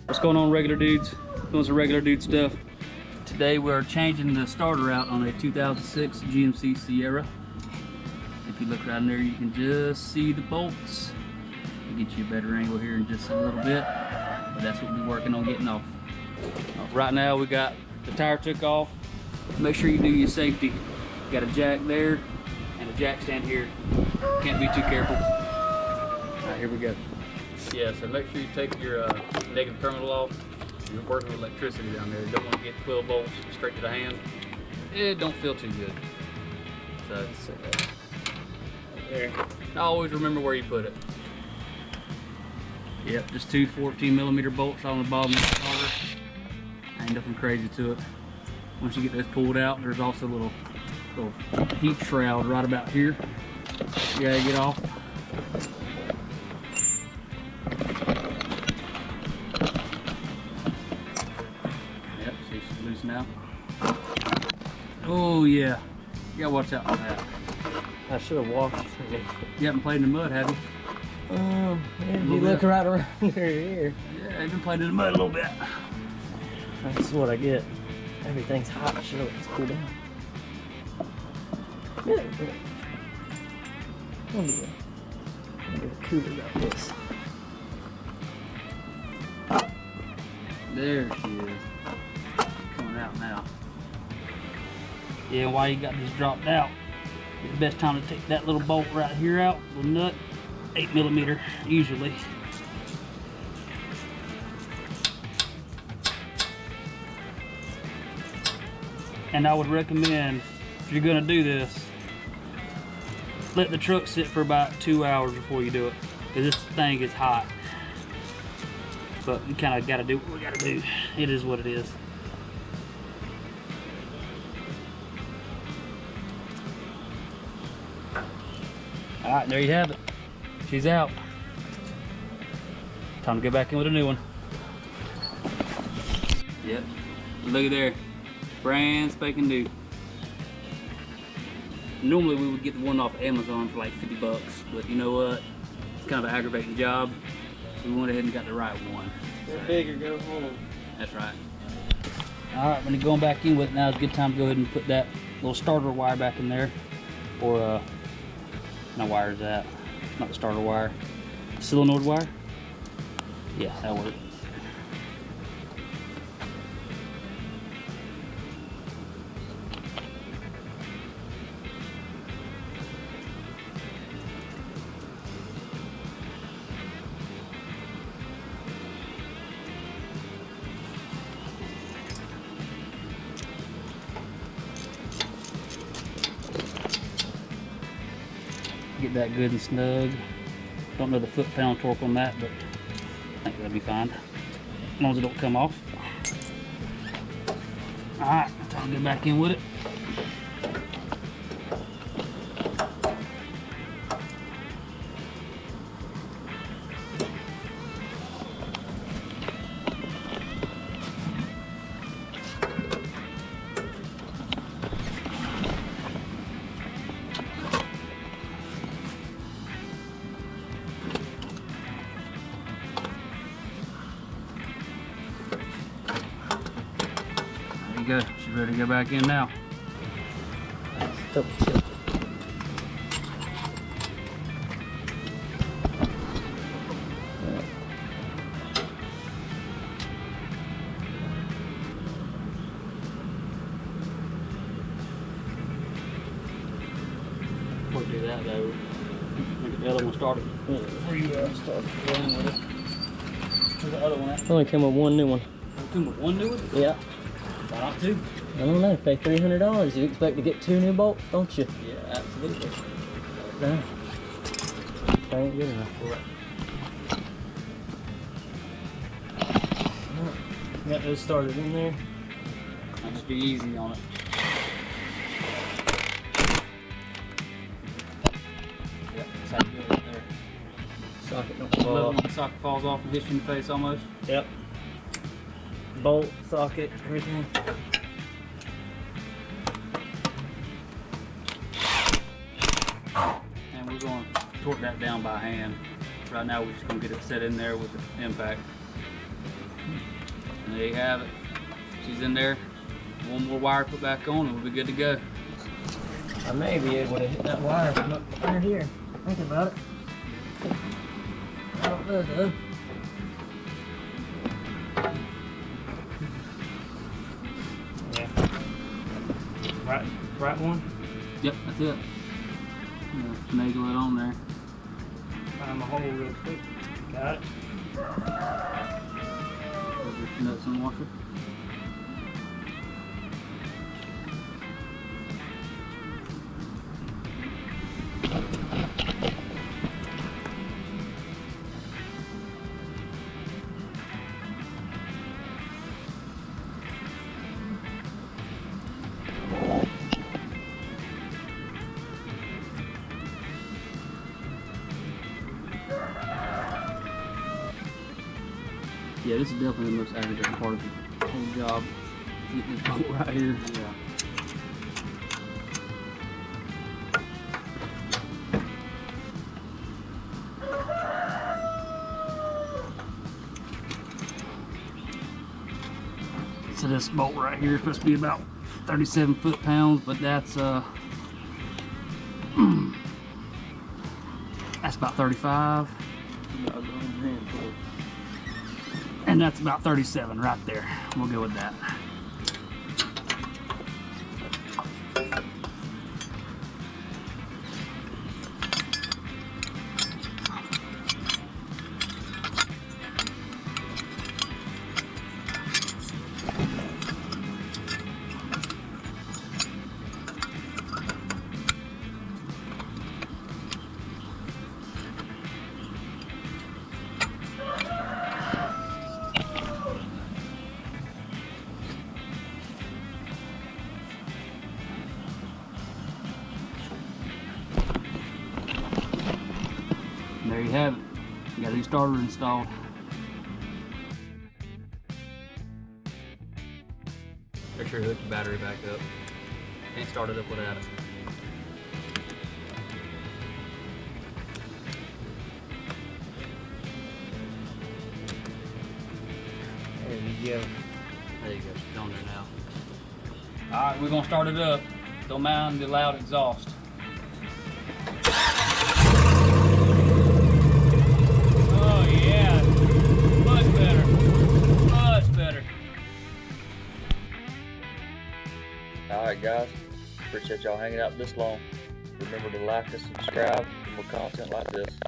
What's going on, regular dudes? Doing some regular dude stuff. Today we're changing the starter out on a 2006 GMC Sierra. If you look right in there, you can just see the bolts. I'll get you a better angle here in just a little bit, but that's what we're working on getting off. Right now we got the tire took off. Make sure you do your safety. You got a jack there and a jack stand here. Can't be too careful. All right, here we go. Yeah, so make sure you take your negative terminal off. You're working with electricity down there. You don't want to get 12 volts straight to the hand. It don't feel too good. So there. Always remember where you put it. Yep, just two 14mm bolts on the bottom of the starter. Ain't nothing crazy to it. Once you get this pulled out, there's also a little heat shroud right about here. You gotta get off. Yep, see, she's loose now. Oh yeah, you gotta watch out for that. I should have washed it. You haven't played in the mud, have you? Yeah, you look right around here. Yeah, I've been playing in the mud a little bit. That's what I get. Everything's hot. Sure, let's cool down. Yeah, I'll be cooler about this. There she is. Coming out now. Yeah, while you got this dropped out, it's the best time to take that little bolt right here out, little nut, 8mm usually. And I would recommend, if you're gonna do this, let the truck sit for about 2 hours before you do it, because this thing is hot. But you kind of got to do what we got to do. It is what it is. All right, there you have it. She's out. Time to get back in with a new one. Yep, look at there. Brand spanking new. Normally we would get the one off Amazon for like 50 bucks, but you know what? It's kind of an aggravating job. We went ahead and got the right one. They're bigger, go home. That's right. All right, when you're going back in with it, now it's a good time to go ahead and put that little starter wire back in there. Or, no wire is that? Not the starter wire. Solenoid wire? Yeah, that'll work. Get that good and snug. Don't know the foot-pound torque on that, but I think that'll be fine. As long as it don't come off. Alright, time to get back in with it. Good. She's ready to go back in now. Double check. Before you do that though, make the other one started. Before you start going with it. Where's the other one at? Only came with one new one. Came with one new one? Yeah. Why not two? I don't know. Pay $300. You expect to get 2 new bolts, don't you? Yeah, absolutely. No. That ain't good enough. Right. Got those started in there. I'll just be easy on it. Yep, that's how you do it right there. Socket don't fall off. The socket falls off and hits you in the face almost. Yep. Bolt, socket, everything. And we're going to torque that down by hand. Right now we're just going to get it set in there with the impact. And there you have it. She's in there. One more wire put back on and we'll be good to go. I may be able to hit that wire from up right here. Thinking about it. I don't know though. Yeah. Right one? Yep, that's it. Finagle it on there. Find my hole real quick. Got it. Nuts and washer. Yeah, this is definitely the most aggravating part of the whole job. Getting this bolt right here. Yeah. So this bolt right here is supposed to be about 37 foot-pounds, but that's that's about 35. And that's about 37 right there. We'll go with that. And there you have it. You got a new starter installed. Make sure you hook the battery back up. Can't start it up without it. There you go. There you go, she's on there now. Alright, we're gonna start it up. Don't mind the loud exhaust. Oh yeah, much better, much better. Alright guys, appreciate y'all hanging out this long. Remember to like and subscribe for more content like this.